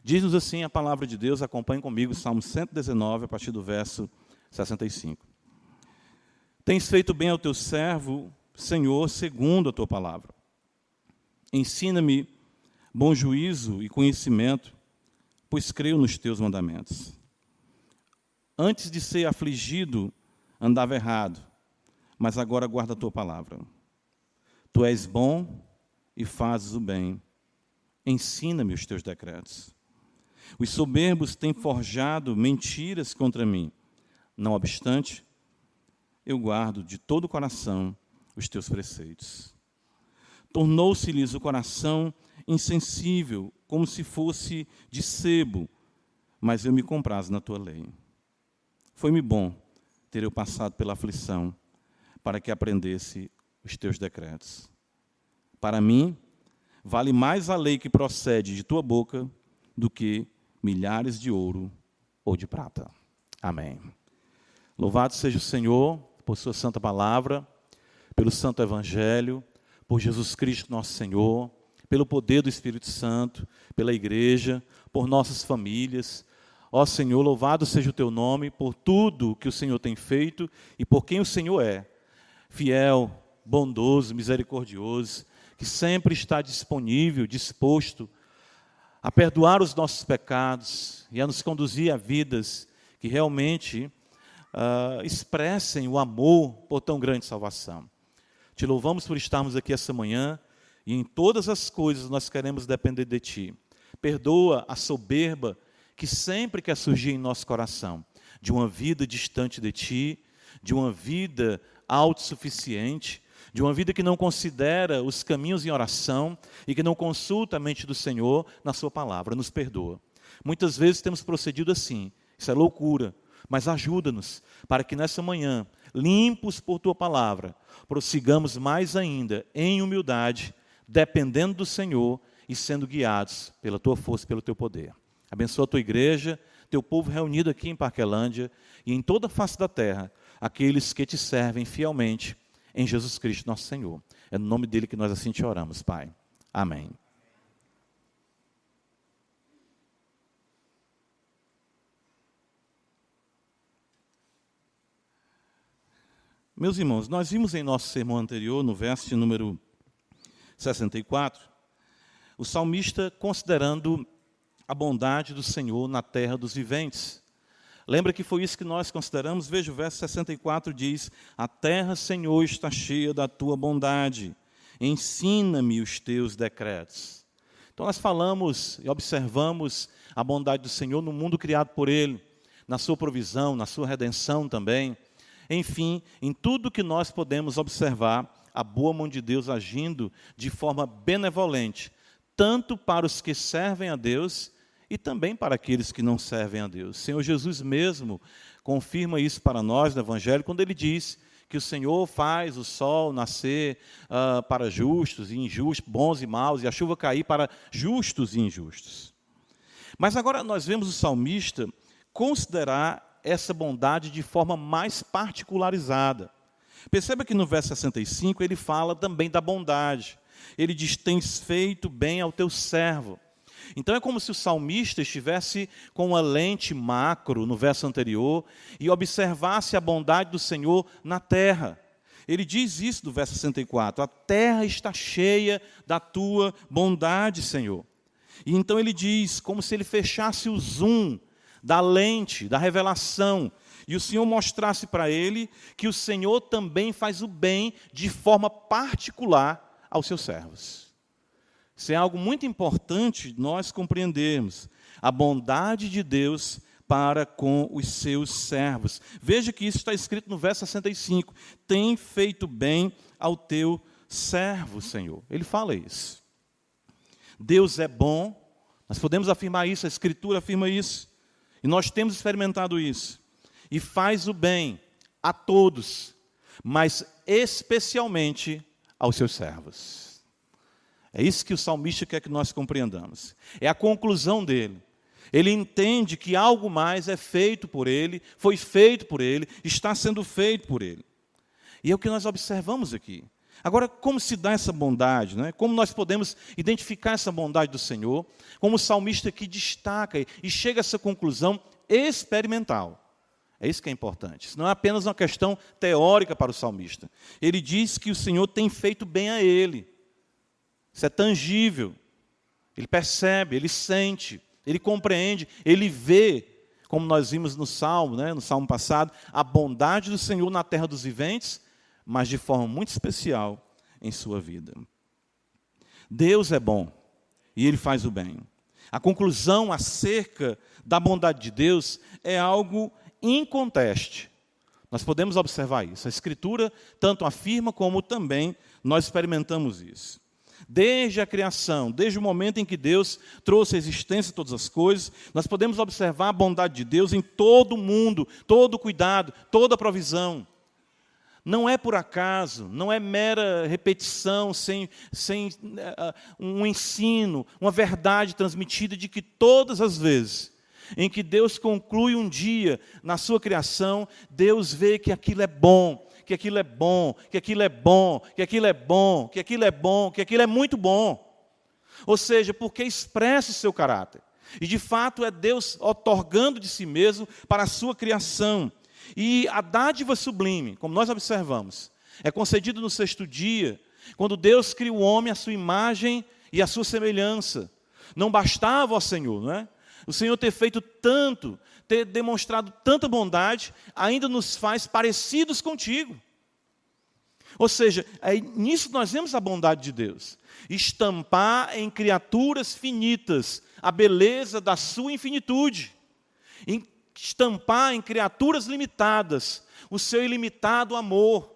Diz-nos assim a palavra de Deus, acompanhe comigo, Salmo 119, a partir do verso 65. Tens feito bem ao teu servo, Senhor, segundo a tua palavra. Ensina-me bom juízo e conhecimento, pois creio nos teus mandamentos. Antes de ser afligido, andava errado, mas agora guarda a tua palavra. Tu és bom e fazes o bem. Ensina-me os teus decretos. Os soberbos têm forjado mentiras contra mim. Não obstante, eu guardo de todo o coração os teus preceitos. Tornou-se-lhes o coração insensível, como se fosse de sebo, mas eu me comprazo na tua lei. Foi-me bom ter eu passado pela aflição, para que aprendesse os teus decretos. Para mim, vale mais a lei que procede de tua boca do que milhares de ouro ou de prata. Amém. Louvado seja o Senhor por sua santa palavra, pelo santo evangelho, por Jesus Cristo nosso Senhor, pelo poder do Espírito Santo, pela igreja, por nossas famílias. Ó Senhor, louvado seja o teu nome por tudo que o Senhor tem feito e por quem o Senhor é. Fiel, bondoso, misericordioso, que sempre está disponível, disposto a perdoar os nossos pecados e a nos conduzir a vidas que realmente expressem o amor por tão grande salvação. Te louvamos por estarmos aqui essa manhã e em todas as coisas nós queremos depender de Ti. Perdoa a soberba que sempre quer surgir em nosso coração, de uma vida distante de Ti, de uma vida autossuficiente, de uma vida que não considera os caminhos em oração e que não consulta a mente do Senhor na sua palavra. Nos perdoa. Muitas vezes temos procedido assim, isso é loucura, mas ajuda-nos para que nessa manhã, limpos por Tua palavra, prossigamos mais ainda em humildade, dependendo do Senhor e sendo guiados pela Tua força e pelo Teu poder. Abençoa a Tua igreja, Teu povo reunido aqui em Parquelândia e em toda a face da terra, aqueles que Te servem fielmente em Jesus Cristo nosso Senhor. É no nome dEle que nós assim Te oramos, Pai. Amém. Meus irmãos, nós vimos em nosso sermão anterior, no verso número 64, o salmista considerando a bondade do Senhor na terra dos viventes. Lembra que foi isso que nós consideramos? Veja, o verso 64 diz: a terra, Senhor, está cheia da Tua bondade, ensina-me os Teus decretos. Então nós falamos e observamos a bondade do Senhor no mundo criado por Ele, na sua provisão, na sua redenção também. Enfim, em tudo que nós podemos observar, a boa mão de Deus agindo de forma benevolente, tanto para os que servem a Deus e também para aqueles que não servem a Deus. O Senhor Jesus mesmo confirma isso para nós no Evangelho, quando Ele diz que o Senhor faz o sol nascer para justos e injustos, bons e maus, e a chuva cair para justos e injustos. Mas agora nós vemos o salmista considerar essa bondade de forma mais particularizada. Perceba que no verso 65 ele fala também da bondade. Ele diz: tens feito bem ao teu servo. Então é como se o salmista estivesse com uma lente macro no verso anterior e observasse a bondade do Senhor na terra. Ele diz isso do verso 64, a terra está cheia da tua bondade, Senhor. E então ele diz, como se ele fechasse o zoom da lente, da revelação, e o Senhor mostrasse para ele que o Senhor também faz o bem de forma particular aos seus servos. Isso é algo muito importante nós compreendermos, a bondade de Deus para com os seus servos. Veja que isso está escrito no verso 65, tem feito bem ao teu servo, Senhor. Ele fala isso. Deus é bom, nós podemos afirmar isso, a Escritura afirma isso, e nós temos experimentado isso, e faz o bem a todos, mas especialmente aos seus servos. É isso que o salmista quer que nós compreendamos. É a conclusão dele. Ele entende que algo mais é feito por ele, foi feito por ele, está sendo feito por ele. E é o que nós observamos aqui. Agora, como se dá essa bondade, né? Como nós podemos identificar essa bondade do Senhor? Como o salmista aqui destaca e chega a essa conclusão experimental. É isso que é importante. Isso não é apenas uma questão teórica para o salmista. Ele diz que o Senhor tem feito bem a ele. Isso é tangível. Ele percebe, ele sente, ele compreende, ele vê, como nós vimos no Salmo, né, no Salmo passado, a bondade do Senhor na terra dos viventes, mas de forma muito especial em sua vida. Deus é bom e Ele faz o bem. A conclusão acerca da bondade de Deus é algo inconteste. Nós podemos observar isso. A Escritura tanto afirma como também nós experimentamos isso. Desde a criação, desde o momento em que Deus trouxe à existência todas as coisas, nós podemos observar a bondade de Deus em todo o mundo, todo o cuidado, toda a provisão. Não é por acaso, não é mera repetição, sem um ensino, uma verdade transmitida de que todas as vezes em que Deus conclui um dia na sua criação, Deus vê que aquilo é bom, que aquilo é bom, que aquilo é bom, que aquilo é bom, que aquilo é bom, que aquilo é muito bom. Ou seja, porque expressa o seu caráter. E de fato é Deus otorgando de si mesmo para a sua criação. E a dádiva sublime, como nós observamos, é concedida no sexto dia, quando Deus cria o homem à sua imagem e à sua semelhança. Não bastava ao Senhor, não é? O Senhor ter feito tanto, ter demonstrado tanta bondade, ainda nos faz parecidos contigo. Ou seja, nisso nós vemos a bondade de Deus. Estampar em criaturas finitas a beleza da sua infinitude. Estampar em criaturas limitadas o seu ilimitado amor.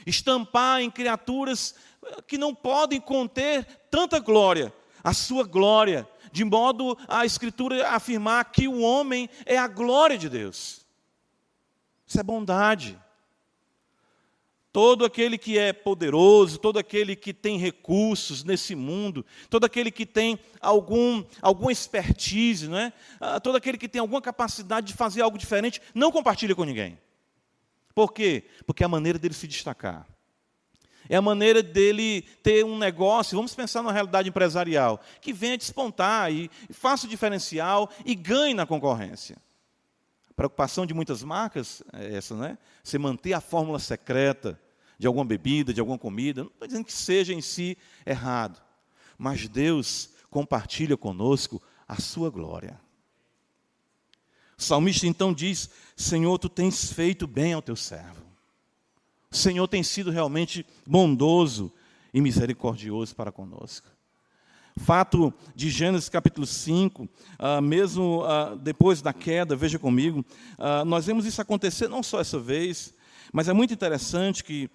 Estampar em criaturas que não podem conter tanta glória, a sua glória, de modo a Escritura afirmar que o homem é a glória de Deus. Isso é bondade. Todo aquele que é poderoso, todo aquele que tem recursos nesse mundo, todo aquele que tem alguma expertise, não é? Todo aquele que tem alguma capacidade de fazer algo diferente, não compartilha com ninguém. Por quê? Porque é a maneira dele se destacar. É a maneira dele ter um negócio, vamos pensar na realidade empresarial, que venha despontar e faça o diferencial e ganhe na concorrência. A preocupação de muitas marcas é essa, né? Você manter a fórmula secreta de alguma bebida, de alguma comida. Não estou dizendo que seja em si errado, mas Deus compartilha conosco a sua glória. O salmista então diz: Senhor, tu tens feito bem ao teu servo. O Senhor tem sido realmente bondoso e misericordioso para conosco. Fato de Gênesis capítulo 5, mesmo depois da queda, veja comigo, nós vemos isso acontecer não só essa vez, mas é muito interessante que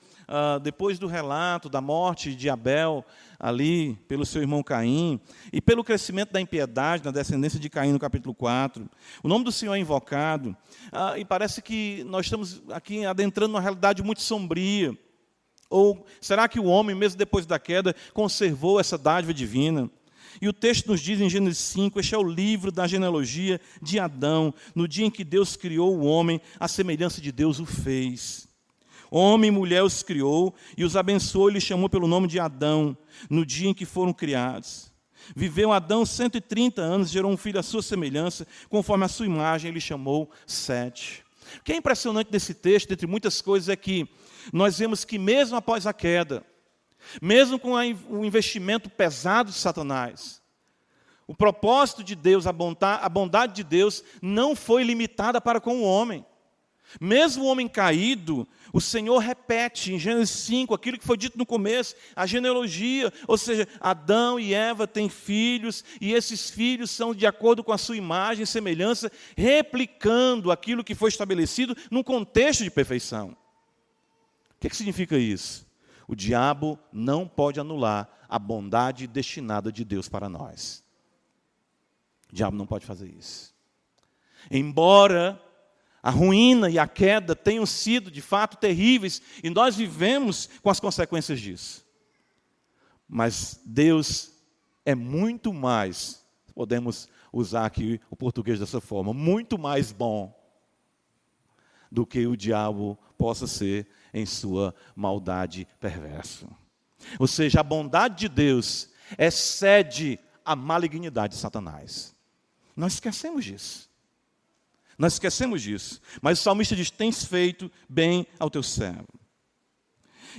depois do relato da morte de Abel, ali pelo seu irmão Caim, e pelo crescimento da impiedade na descendência de Caim no capítulo 4, o nome do Senhor é invocado, e parece que nós estamos aqui adentrando numa realidade muito sombria. Ou será que o homem, mesmo depois da queda, conservou essa dádiva divina? E o texto nos diz em Gênesis 5, este é o livro da genealogia de Adão, no dia em que Deus criou o homem, a semelhança de Deus o fez. Homem e mulher os criou e os abençoou e lhes chamou pelo nome de Adão, no dia em que foram criados. Viveu Adão 130 anos, gerou um filho à sua semelhança, conforme a sua imagem, ele chamou Sete. O que é impressionante desse texto, dentre muitas coisas, é que nós vemos que mesmo após a queda, mesmo com o investimento pesado de Satanás, o propósito de Deus, a bondade de Deus, não foi limitada para com o homem. Mesmo o homem caído, o Senhor repete em Gênesis 5, aquilo que foi dito no começo, a genealogia, ou seja, Adão e Eva têm filhos, e esses filhos são de acordo com a sua imagem e semelhança, replicando aquilo que foi estabelecido num contexto de perfeição. O que significa isso? O diabo não pode anular a bondade destinada de Deus para nós. O diabo não pode fazer isso. Embora a ruína e a queda tenham sido, de fato, terríveis, e nós vivemos com as consequências disso. Mas Deus é muito mais, podemos usar aqui o português dessa forma, muito mais bom do que o diabo possa ser em sua maldade perversa. Ou seja, a bondade de Deus excede a malignidade de Satanás. Nós esquecemos disso. Nós esquecemos disso. Mas o salmista diz: tens feito bem ao teu servo.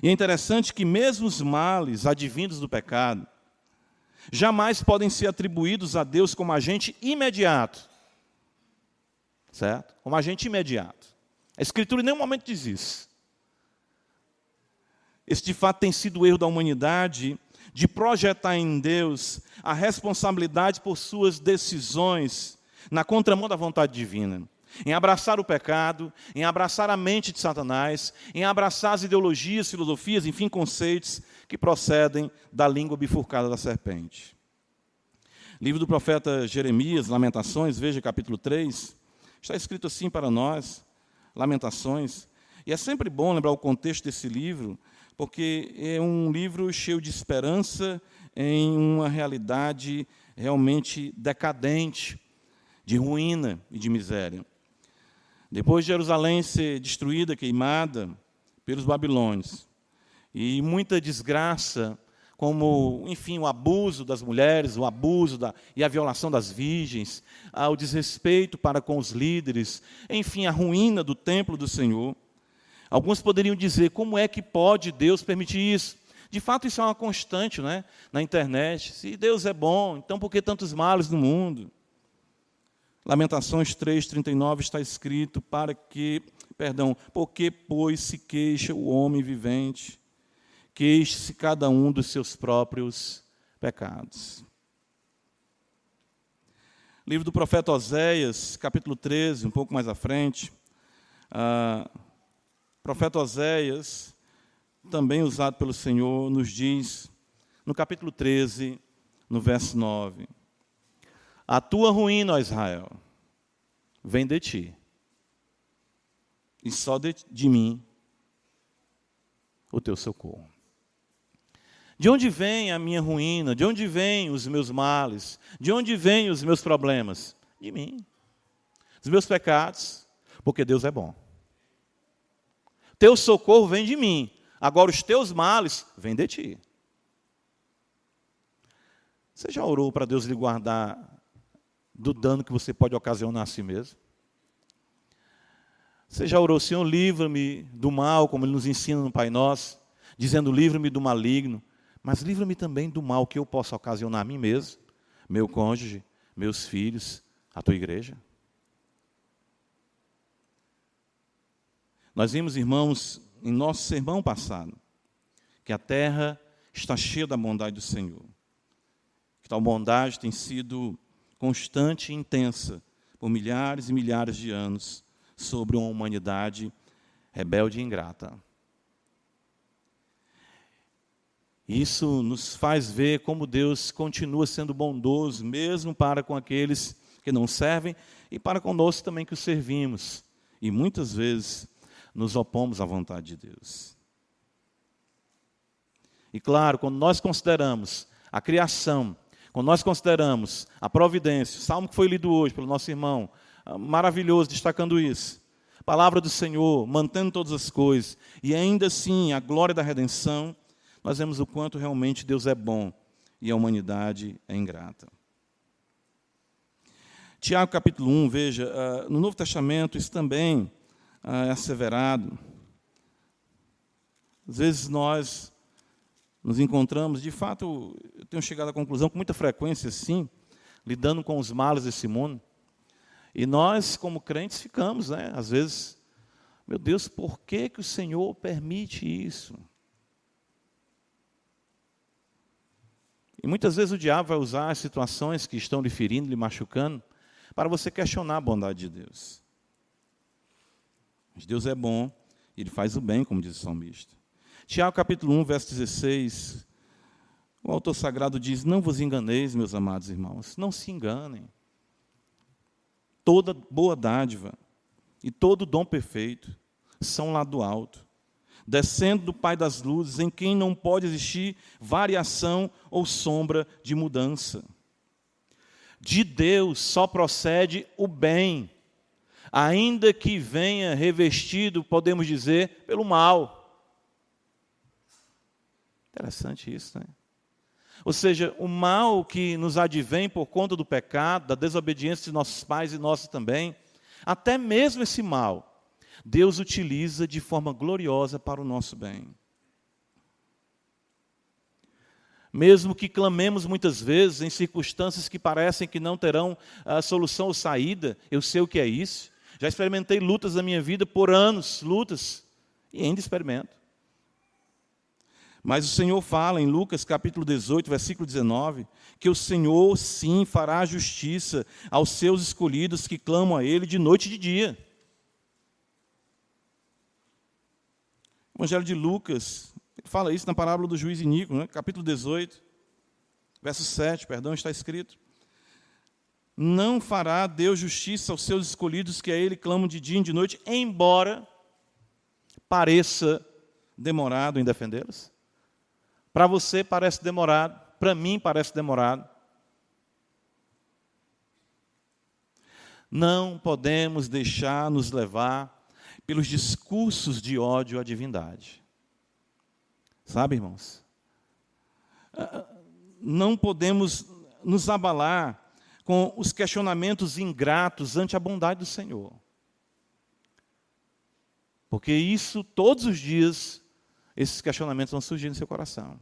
E é interessante que mesmo os males advindos do pecado jamais podem ser atribuídos a Deus como agente imediato. Certo? Como agente imediato. A Escritura em nenhum momento diz isso. Esse, de fato, tem sido o erro da humanidade de projetar em Deus a responsabilidade por suas decisões na contramão da vontade divina. Em abraçar o pecado, em abraçar a mente de Satanás, em abraçar as ideologias, filosofias, enfim, conceitos que procedem da língua bifurcada da serpente. Livro do profeta Jeremias, Lamentações, veja capítulo 3, está escrito assim para nós, Lamentações. E é sempre bom lembrar o contexto desse livro, porque é um livro cheio de esperança em uma realidade realmente decadente, de ruína e de miséria. Depois de Jerusalém ser destruída, queimada pelos babilônios, e muita desgraça, como, enfim, o abuso das mulheres, o abuso e a violação das virgens, o desrespeito para com os líderes, enfim, a ruína do templo do Senhor. Alguns poderiam dizer: como é que pode Deus permitir isso? De fato, isso é uma constante, né, na internet. Se Deus é bom, então por que tantos males no mundo? Lamentações 3:39 está escrito: porque, pois, se queixa o homem vivente, queixe-se cada um dos seus próprios pecados. Livro do profeta Oséias, capítulo 13, um pouco mais à frente. O profeta Oséias, também usado pelo Senhor, nos diz, no capítulo 13, no verso 9: a tua ruína, ó Israel, vem de ti, e só de mim o teu socorro. De onde vem a minha ruína? De onde vêm os meus males? De onde vêm os meus problemas? De mim. Dos meus pecados, porque Deus é bom. Teu socorro vem de mim. Agora os teus males vêm de ti. Você já orou para Deus lhe guardar do dano que você pode ocasionar a si mesmo? Você já orou: Senhor, livra-me do mal, como Ele nos ensina no Pai Nosso, dizendo: livra-me do maligno, mas livra-me também do mal que eu possa ocasionar a mim mesmo, meu cônjuge, meus filhos, a tua igreja? Nós vimos, irmãos, em nosso sermão passado, que a terra está cheia da bondade do Senhor. Que tal bondade tem sido constante e intensa por milhares e milhares de anos sobre uma humanidade rebelde e ingrata. Isso nos faz ver como Deus continua sendo bondoso, mesmo para com aqueles que não servem e para conosco também que o servimos. E muitas vezes nos opomos à vontade de Deus. E claro, quando nós consideramos a criação, quando nós consideramos a providência, o salmo que foi lido hoje pelo nosso irmão, maravilhoso, destacando isso, a palavra do Senhor, mantendo todas as coisas, e ainda assim a glória da redenção, nós vemos o quanto realmente Deus é bom e a humanidade é ingrata. Tiago capítulo 1, veja, no Novo Testamento isso também é asseverado. Às vezes nós nos encontramos, de fato, eu tenho chegado à conclusão com muita frequência, sim, lidando com os males desse mundo. E nós, como crentes, ficamos, né? Às vezes, meu Deus, por que o Senhor permite isso? E muitas vezes o diabo vai usar as situações que estão lhe ferindo, lhe machucando, para você questionar a bondade de Deus. Mas Deus é bom, Ele faz o bem, como diz o salmista. Tiago capítulo 1, verso 16, o autor sagrado diz: não vos enganeis, meus amados irmãos, não se enganem. Toda boa dádiva e todo dom perfeito são lá do alto, descendo do Pai das luzes, em quem não pode existir variação ou sombra de mudança. De Deus só procede o bem, ainda que venha revestido, podemos dizer, pelo mal. Interessante isso, né? Ou seja, o mal que nos advém por conta do pecado, da desobediência de nossos pais e nossa também, até mesmo esse mal, Deus utiliza de forma gloriosa para o nosso bem. Mesmo que clamemos muitas vezes em circunstâncias que parecem que não terão a solução ou saída, eu sei o que é isso. Já experimentei lutas na minha vida por anos, lutas, e ainda experimento. Mas o Senhor fala em Lucas capítulo 18, versículo 19, que o Senhor sim fará justiça aos seus escolhidos que clamam a Ele de noite e de dia. O Evangelho de Lucas, ele fala isso na parábola do juiz iníquo, né? Capítulo 18, verso 7, está escrito: não fará Deus justiça aos seus escolhidos que a Ele clamam de dia e de noite, embora pareça demorado em defendê-los? Para você parece demorado, para mim parece demorado. Não podemos deixar nos levar pelos discursos de ódio à divindade. Sabe, irmãos? Não podemos nos abalar com os questionamentos ingratos ante a bondade do Senhor. Porque isso, todos os dias, esses questionamentos vão surgir no seu coração.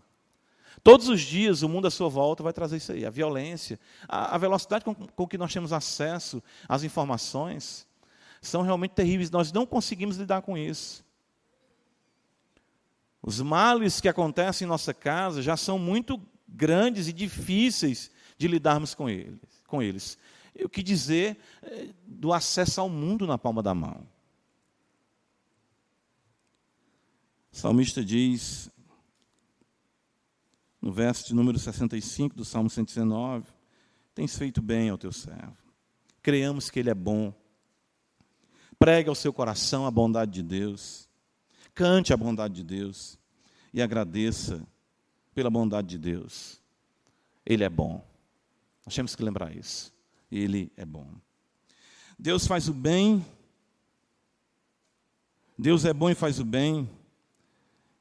Todos os dias, o mundo à sua volta vai trazer isso aí. A violência, a velocidade com que nós temos acesso às informações são realmente terríveis. Nós não conseguimos lidar com isso. Os males que acontecem em nossa casa já são muito grandes e difíceis de lidarmos com eles. O que dizer do acesso ao mundo na palma da mão? O salmista diz, no verso de número 65 do Salmo 119, tens feito bem ao teu servo. Creamos que Ele é bom. Pregue ao seu coração a bondade de Deus. Cante a bondade de Deus e agradeça pela bondade de Deus. Ele é bom. Nós temos que lembrar isso. Ele é bom. Deus faz o bem. Deus é bom e faz o bem.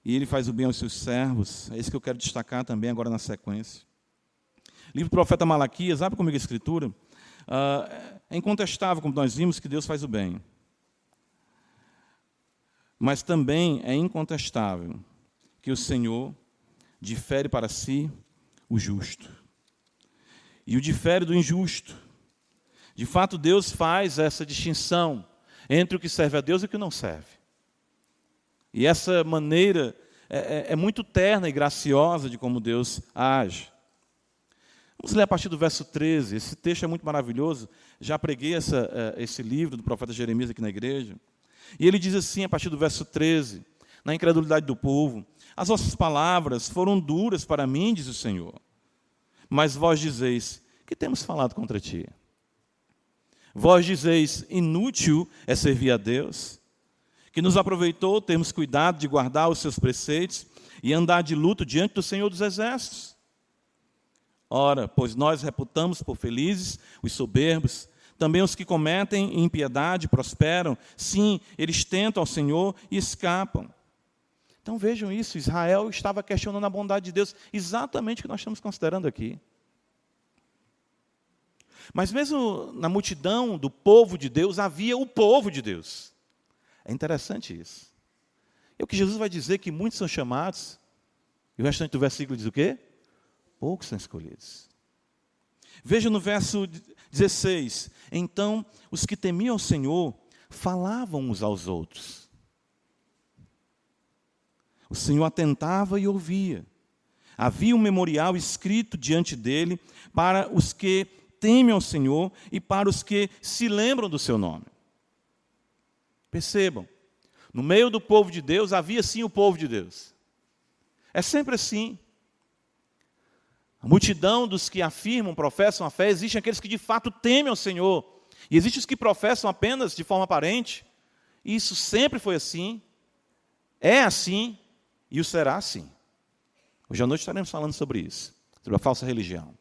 E Ele faz o bem aos seus servos. É isso que eu quero destacar também agora na sequência. Livro do profeta Malaquias, abre comigo a escritura. É incontestável, como nós vimos, que Deus faz o bem. Mas também é incontestável que o Senhor difere para si o justo. E o difere do injusto. De fato, Deus faz essa distinção entre o que serve a Deus e o que não serve. E essa maneira é muito terna e graciosa de como Deus age. Vamos ler a partir do verso 13. Esse texto é muito maravilhoso. Já preguei esse livro do profeta Jeremias aqui na igreja. E ele diz assim, a partir do verso 13, na incredulidade do povo: as vossas palavras foram duras para mim, diz o Senhor. Mas vós dizeis: que temos falado contra ti? Vós dizeis: inútil é servir a Deus, que nos aproveitou termos cuidado de guardar os seus preceitos e andar de luto diante do Senhor dos Exércitos. Ora, pois nós reputamos por felizes os soberbos, também os que cometem impiedade prosperam. Sim, eles tentam ao Senhor e escapam. Então vejam isso, Israel estava questionando a bondade de Deus, exatamente o que nós estamos considerando aqui. Mas mesmo na multidão do povo de Deus, havia o povo de Deus. É interessante isso. É o que Jesus vai dizer, que muitos são chamados, e o restante do versículo diz o quê? Poucos são escolhidos. Veja no verso 16. Então, os que temiam o Senhor falavam uns aos outros. O Senhor atentava e ouvia. Havia um memorial escrito diante dele para os que temem ao Senhor e para os que se lembram do seu nome. Percebam, no meio do povo de Deus havia sim o povo de Deus. É sempre assim. A multidão dos que afirmam, professam a fé, existem aqueles que de fato temem ao Senhor. E existem os que professam apenas de forma aparente. E isso sempre foi assim, é assim e o será assim. Hoje à noite estaremos falando sobre isso, sobre a falsa religião.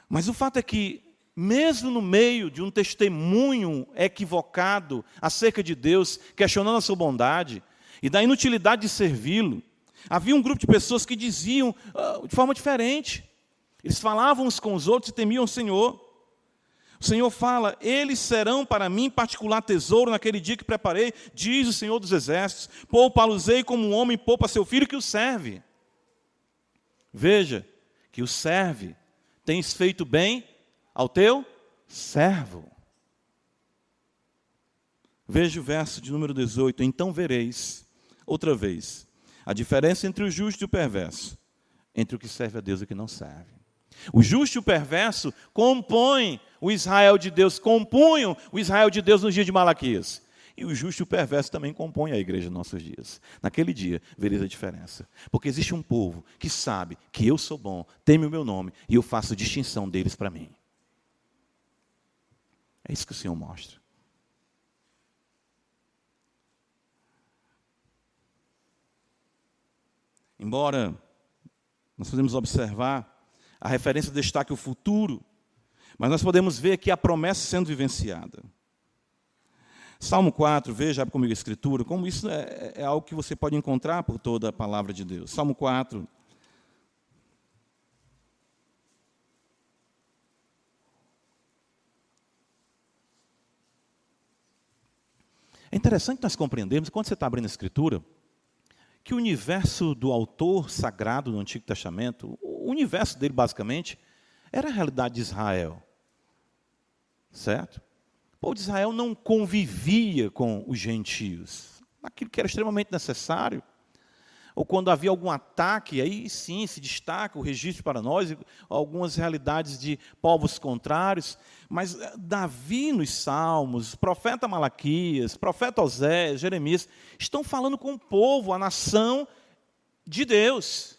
Mas o fato é que, mesmo no meio de um testemunho equivocado acerca de Deus, questionando a sua bondade e da inutilidade de servi-lo, Havia um grupo de pessoas que diziam de forma diferente. Eles falavam uns com os outros e temiam o Senhor. O Senhor fala: eles serão para mim particular tesouro naquele dia que preparei, diz o Senhor dos Exércitos. Poupa-los-ei como um homem poupa seu filho que o serve. Veja, que o serve, tens feito bem ao teu servo. Veja o verso de número 18. Então vereis, outra vez, a diferença entre o justo e o perverso, entre o que serve a Deus e o que não serve. O justo e o perverso compõem o Israel de Deus, compunham o Israel de Deus nos dias de Malaquias. E o justo e o perverso também compõem a igreja nos nossos dias. Naquele dia, vereis a diferença. Porque existe um povo que sabe que eu sou bom, teme o meu nome, e eu faço distinção deles para mim. É isso que o Senhor mostra. Embora nós podemos observar a referência destaca o futuro, mas nós podemos ver aqui a promessa sendo vivenciada. Salmo 4, veja comigo a escritura, como isso é algo que você pode encontrar por toda a palavra de Deus. Salmo 4. É interessante nós compreendermos, quando você está abrindo a escritura, que o universo do autor sagrado do Antigo Testamento, o universo dele basicamente, era a realidade de Israel. Certo? O povo de Israel não convivia com os gentios, aquilo que era extremamente necessário. Ou quando havia algum ataque, aí sim se destaca o registro para nós, algumas realidades de povos contrários. Mas Davi nos Salmos, profeta Malaquias, profeta Oséias, Jeremias, estão falando com o povo, a nação de Deus.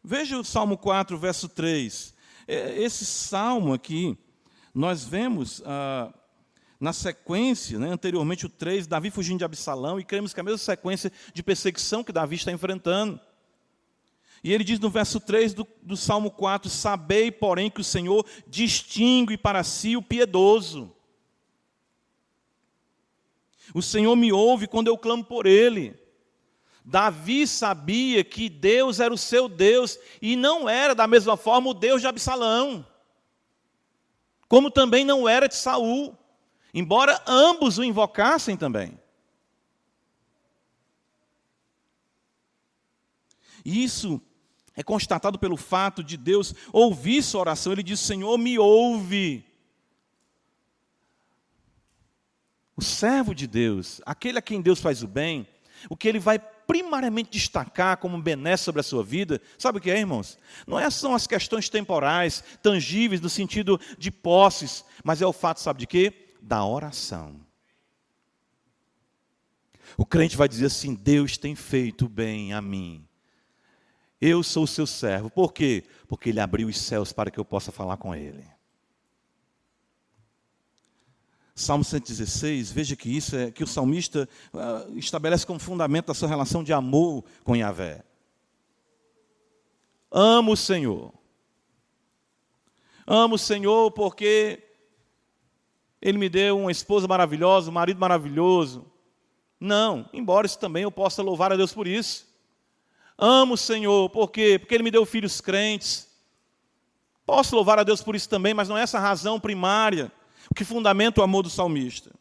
Veja o Salmo 4, verso 3. Esse salmo aqui, nós vemos na sequência, anteriormente o 3, Davi fugindo de Absalão, e cremos que é a mesma sequência de perseguição que Davi está enfrentando. E ele diz no verso 3 do Salmo 4, sabei, porém, que o Senhor distingue para si o piedoso. O Senhor me ouve quando eu clamo por Ele. Davi sabia que Deus era o seu Deus, e não era da mesma forma o Deus de Absalão, como também não era de Saul, embora ambos o invocassem também. Isso é constatado pelo fato de Deus ouvir sua oração. Ele diz: Senhor, me ouve. O servo de Deus, aquele a quem Deus faz o bem, o que ele vai primariamente destacar como benesse sobre a sua vida, sabe o que é, irmãos? Não são as questões temporais, tangíveis, no sentido de posses, mas é o fato, sabe de quê? Da oração. O crente vai dizer assim: Deus tem feito bem a mim. Eu sou o seu servo. Por quê? Porque Ele abriu os céus para que eu possa falar com Ele. Salmo 116, veja que isso é que o salmista estabelece como fundamento da sua relação de amor com Yahvé. Amo o Senhor. Amo o Senhor porque Ele me deu uma esposa maravilhosa, um marido maravilhoso. Não, embora isso também eu possa louvar a Deus por isso. Amo o Senhor, por quê? Porque Ele me deu filhos crentes. Posso louvar a Deus por isso também, mas não é essa a razão primária, o que fundamenta o amor do salmista.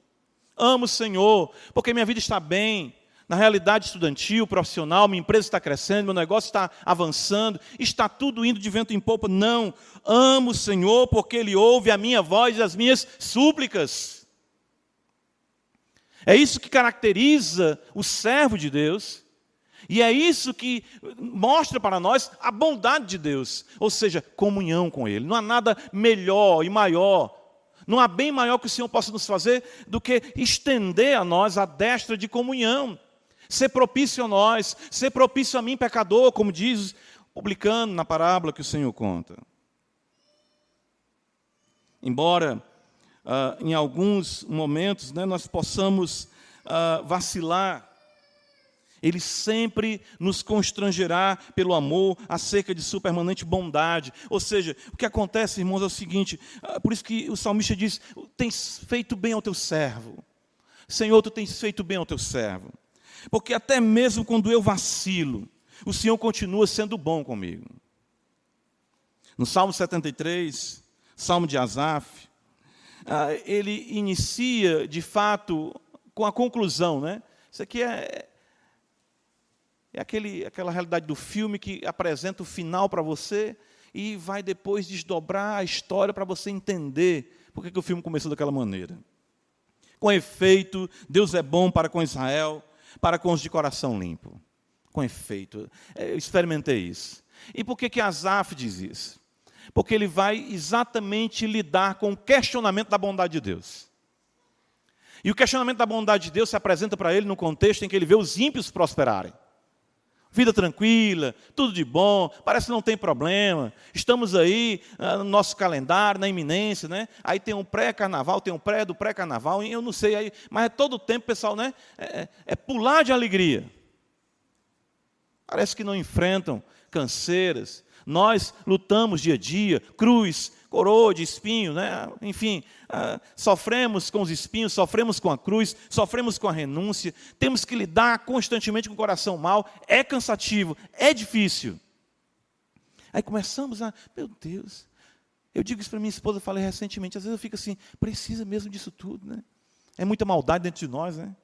Amo o Senhor, porque minha vida está bem, na realidade estudantil, profissional, minha empresa está crescendo, meu negócio está avançando, está tudo indo de vento em popa. Não, amo o Senhor, porque Ele ouve a minha voz e as minhas súplicas. É isso que caracteriza o servo de Deus. E é isso que mostra para nós a bondade de Deus, ou seja, comunhão com Ele. Não há nada melhor e maior, não há bem maior que o Senhor possa nos fazer do que estender a nós a destra de comunhão. Ser propício a nós, ser propício a mim, pecador, como diz o publicano na parábola que o Senhor conta. Embora em alguns momentos nós possamos vacilar, Ele sempre nos constrangerá pelo amor acerca de sua permanente bondade. Ou seja, o que acontece, irmãos, é o seguinte, por isso que o salmista diz: tens feito bem ao teu servo. Senhor, tu tens feito bem ao teu servo. Porque até mesmo quando eu vacilo, o Senhor continua sendo bom comigo. No Salmo 73, Salmo de Asaf, ele inicia, de fato, com a conclusão, né? Isso aqui é aquela realidade do filme que apresenta o final para você e vai depois desdobrar a história para você entender por que o filme começou daquela maneira. Com efeito, Deus é bom para com Israel, para com os de coração limpo. Com efeito, eu experimentei isso. E por que Asaf diz isso? Porque ele vai exatamente lidar com o questionamento da bondade de Deus. E o questionamento da bondade de Deus se apresenta para ele no contexto em que ele vê os ímpios prosperarem. Vida tranquila, tudo de bom, parece que não tem problema. Estamos aí no nosso calendário, na iminência, né? Aí tem um pré-carnaval, tem um pré do pré-carnaval, eu não sei aí, mas é todo o tempo, pessoal, né? É pular de alegria. Parece que não enfrentam canseiras. Nós lutamos dia a dia, cruz, coroa de espinho, né? Enfim, sofremos com os espinhos, sofremos com a cruz, sofremos com a renúncia, temos que lidar constantemente com o coração mau, é cansativo, é difícil. Aí começamos meu Deus, eu digo isso para minha esposa, falei recentemente, às vezes eu fico assim, precisa mesmo disso tudo, né? É muita maldade dentro de nós, né?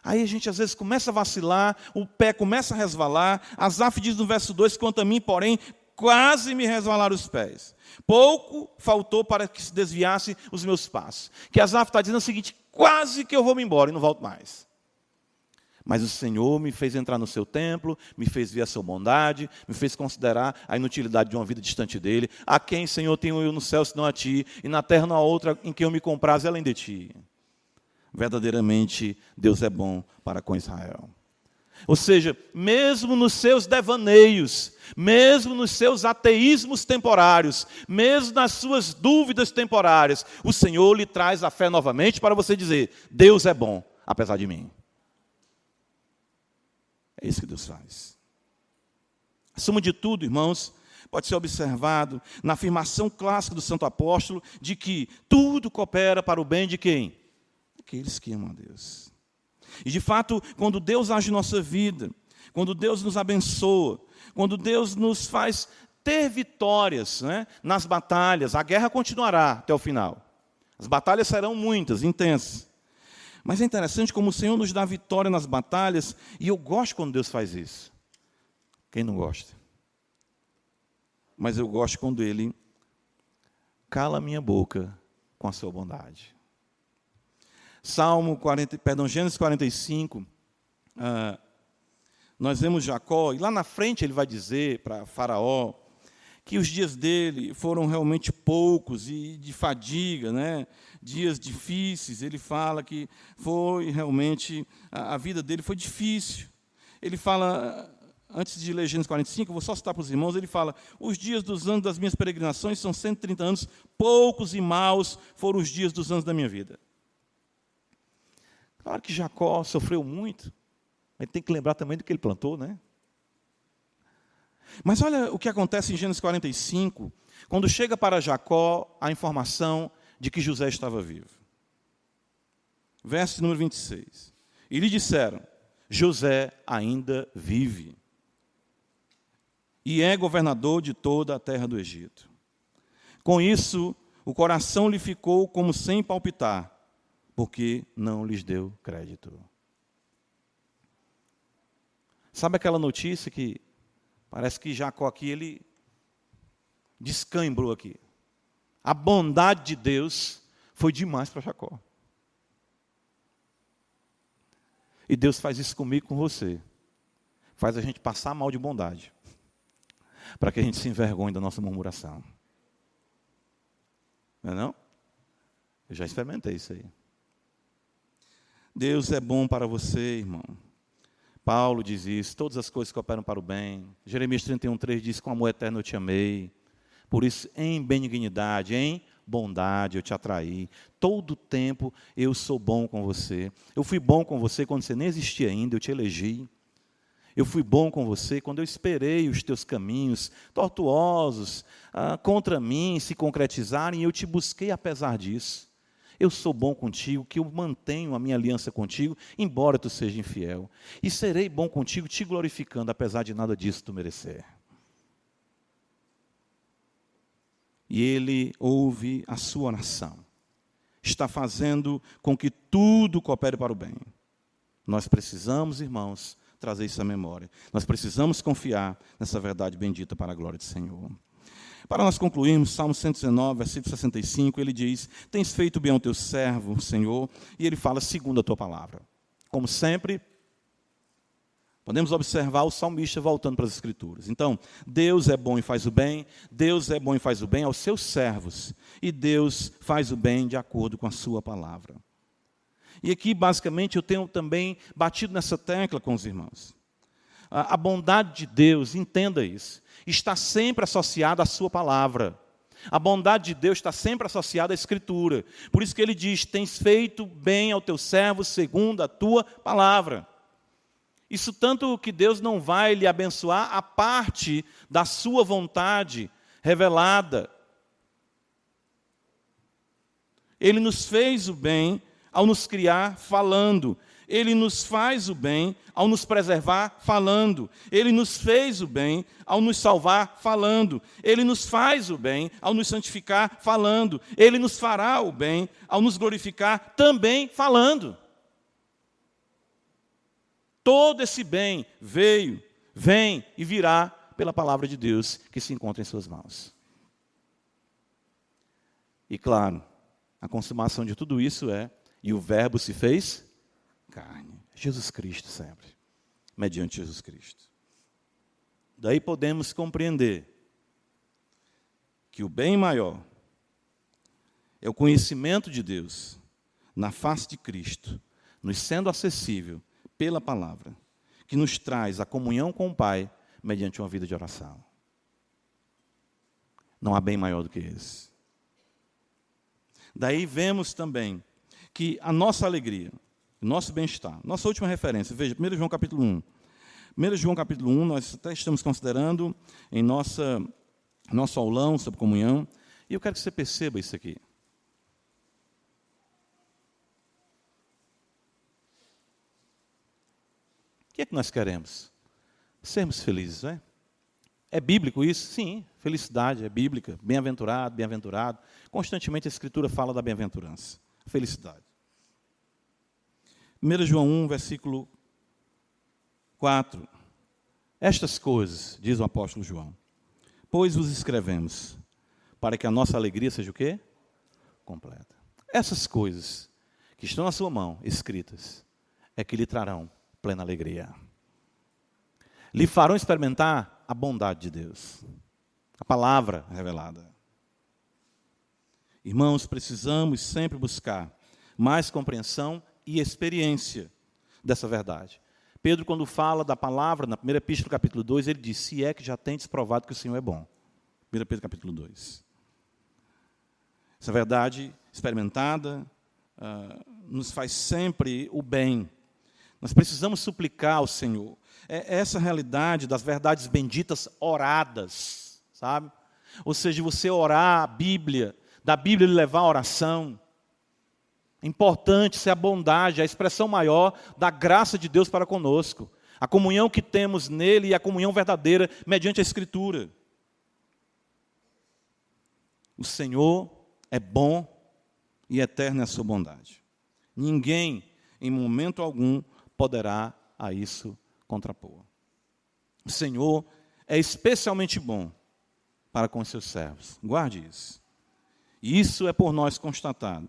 Aí a gente às vezes começa a vacilar, o pé começa a resvalar. Asaf diz no verso 2, quanto a mim, porém, quase me resvalaram os pés. Pouco faltou para que se desviasse os meus passos. Que Asaf está dizendo o seguinte, quase que eu vou me embora e não volto mais. Mas o Senhor me fez entrar no seu templo, me fez ver a sua bondade, me fez considerar a inutilidade de uma vida distante dele. A quem, Senhor, tenho eu no céu, senão a ti, e na terra não há outra em que eu me compraze além de ti. Verdadeiramente, Deus é bom para com Israel. Ou seja, mesmo nos seus devaneios, mesmo nos seus ateísmos temporários, mesmo nas suas dúvidas temporárias, o Senhor lhe traz a fé novamente para você dizer, Deus é bom, apesar de mim. É isso que Deus faz. A suma de tudo, irmãos, pode ser observado na afirmação clássica do Santo Apóstolo de que tudo coopera para o bem de quem? Aqueles que amam a Deus. E de fato, quando Deus age em nossa vida, quando Deus nos abençoa, quando Deus nos faz ter vitórias, né, nas batalhas, a guerra continuará até o final. As batalhas serão muitas, intensas. Mas é interessante como o Senhor nos dá vitória nas batalhas, e eu gosto quando Deus faz isso. Quem não gosta? Mas eu gosto quando Ele cala a minha boca com a sua bondade. Gênesis 45, nós vemos Jacó, e lá na frente ele vai dizer para Faraó que os dias dele foram realmente poucos e de fadiga, né? Dias difíceis. Ele fala que foi realmente, a vida dele foi difícil. Ele fala, antes de ler Gênesis 45, eu vou só citar para os irmãos, ele fala, os dias dos anos das minhas peregrinações são 130 anos, poucos e maus foram os dias dos anos da minha vida. Claro que Jacó sofreu muito, mas tem que lembrar também do que ele plantou, né? Mas olha o que acontece em Gênesis 45, quando chega para Jacó a informação de que José estava vivo. Verso número 26. E lhe disseram, José ainda vive, e é governador de toda a terra do Egito. Com isso, o coração lhe ficou como sem palpitar, porque não lhes deu crédito. Sabe aquela notícia que parece que Jacó aqui, ele descãibrou aqui. A bondade de Deus foi demais para Jacó. E Deus faz isso comigo e com você. Faz a gente passar mal de bondade, para que a gente se envergonhe da nossa murmuração. Não é não? Eu já experimentei isso aí. Deus é bom para você, irmão. Paulo diz isso, todas as coisas cooperam para o bem. Jeremias 31:3 diz, com amor eterno eu te amei. Por isso, em benignidade, em bondade eu te atraí. Todo tempo eu sou bom com você. Eu fui bom com você quando você nem existia ainda, eu te elegi. Eu fui bom com você quando eu esperei os teus caminhos tortuosos contra mim se concretizarem, e eu te busquei apesar disso. Eu sou bom contigo, que eu mantenho a minha aliança contigo, embora tu seja infiel. E serei bom contigo, te glorificando, apesar de nada disso tu merecer. E ele ouve a sua oração. Está fazendo com que tudo coopere para o bem. Nós precisamos, irmãos, trazer isso à memória. Nós precisamos confiar nessa verdade bendita para a glória do Senhor. Para nós concluirmos, Salmo 119, versículo 65, ele diz: tens feito bem ao teu servo, Senhor, e ele fala segundo a tua palavra. Como sempre, podemos observar o salmista voltando para as Escrituras. Então, Deus é bom e faz o bem, Deus é bom e faz o bem aos seus servos, e Deus faz o bem de acordo com a sua palavra. E aqui, basicamente, eu tenho também batido nessa tecla com os irmãos. A bondade de Deus, entenda isso, está sempre associada à sua palavra. A bondade de Deus está sempre associada à Escritura. Por isso que ele diz: tens feito bem ao teu servo segundo a tua palavra. Isso tanto que Deus não vai lhe abençoar a parte da sua vontade revelada. Ele nos fez o bem ao nos criar falando. Ele nos faz o bem ao nos preservar falando. Ele nos fez o bem ao nos salvar falando. Ele nos faz o bem ao nos santificar falando. Ele nos fará o bem ao nos glorificar também falando. Todo esse bem veio, vem e virá pela palavra de Deus que se encontra em suas mãos. E claro, a consumação de tudo isso é: e o Verbo se fez carne. Jesus Cristo sempre. Mediante Jesus Cristo. Daí podemos compreender que o bem maior é o conhecimento de Deus na face de Cristo, nos sendo acessível pela palavra, que nos traz a comunhão com o Pai mediante uma vida de oração. Não há bem maior do que esse. Daí vemos também que a nossa alegria, o nosso bem-estar, nossa última referência, veja, 1 João capítulo 1. 1 João capítulo 1, nós até estamos considerando em nosso aulão sobre comunhão, e eu quero que você perceba isso aqui. O que é que nós queremos? Sermos felizes, não é? É bíblico isso? Sim, felicidade é bíblica, bem-aventurado, bem-aventurado. Constantemente a Escritura fala da bem-aventurança, felicidade. 1 João 1, versículo 4. Estas coisas, diz o apóstolo João, pois vos escrevemos, para que a nossa alegria seja o quê? Completa. Essas coisas que estão na sua mão, escritas, é que lhe trarão plena alegria. Lhe farão experimentar a bondade de Deus, a palavra revelada. Irmãos, precisamos sempre buscar mais compreensão e experiência dessa verdade. Pedro, quando fala da palavra, na primeira epístola, capítulo 2, ele diz: se é que já tendes provado que o Senhor é bom. 1 Pedro, capítulo 2. Essa verdade experimentada nos faz sempre o bem. Nós precisamos suplicar ao Senhor. É essa realidade das verdades benditas oradas, sabe? Ou seja, você orar a Bíblia, da Bíblia lhe levar a oração. É importante ser a bondade, a expressão maior da graça de Deus para conosco. A comunhão que temos nele e a comunhão verdadeira mediante a Escritura. O Senhor é bom e eterna é a sua bondade. Ninguém, em momento algum, poderá a isso contrapor. O Senhor é especialmente bom para com os seus servos. Guarde isso. E isso é por nós constatado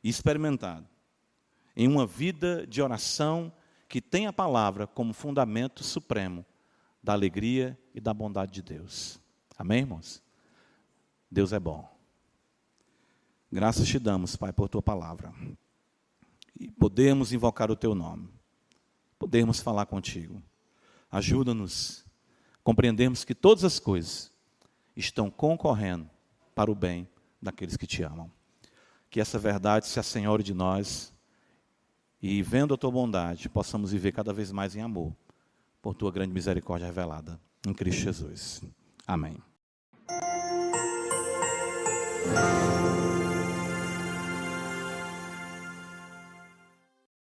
e experimentado em uma vida de oração que tem a palavra como fundamento supremo da alegria e da bondade de Deus. Amém, irmãos? Deus é bom. Graças te damos, Pai, por tua palavra. E podemos invocar o teu nome. Podemos falar contigo. Ajuda-nos a compreendermos que todas as coisas estão concorrendo para o bem daqueles que te amam. Que essa verdade se assenhore de nós e, vendo a tua bondade, possamos viver cada vez mais em amor, por tua grande misericórdia revelada em Cristo Jesus. Amém.